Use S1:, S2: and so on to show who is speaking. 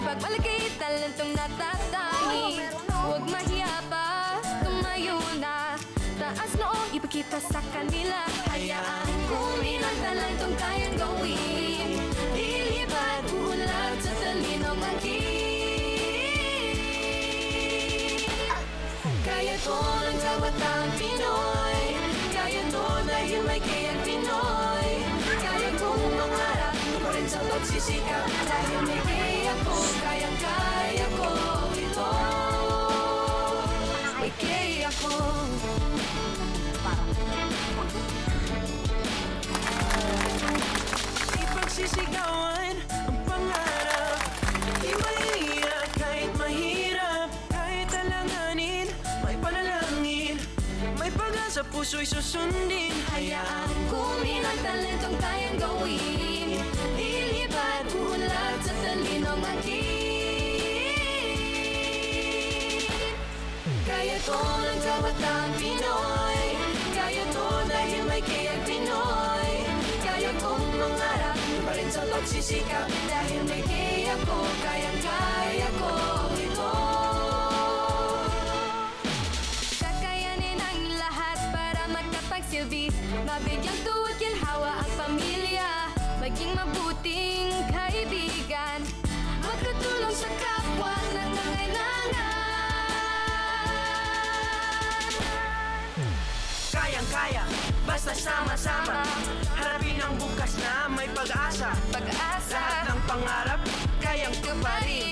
S1: Ipagmalaki talentong natatangi. Huwag mahiya pa, tumayo na. Taas noong ipakita sa kanila. Hayaan kunin ang talentong kayang gawin. Ilipad, ulat sa talinong aking. Kaya to ng kabatang Pinoy. Kaya to dahil may kayang Pinoy. Kaya kong mangarap, pa rin sa pagsisikap. Dahil may kaya ko, kayang-kaya ko ito. May kaya ko.
S2: Ipagsisigawan ang pangarap. Di maiiyak kahit mahirap. Kahit alanganin, may panalangin. May pag-asa puso'y susundin.
S1: Hayaan kunin ang talentong kayang gawin. Ilipad, ulat sa talinong aking. Kaya to ng kabatang Pinoy. Kaya to dahil may kayang Pinoy. Kaya kong mangarap, pa rin sa pagsisikap. Dahil may kaya ko, kayang-kaya ko ito. Kakayanin ang lahat para magkapagsilbi. Mabigyang tuwad ginhawa ang pamilya. Maging mabuting kaibigan. Magkatulong sa kapwa ng nangailangan.
S2: Kayang-kaya, basta sama-sama. Harapin ang bukas na may pag-asa.
S1: Pag-asa,
S2: Lahat ng pangarap, kayang tuparin.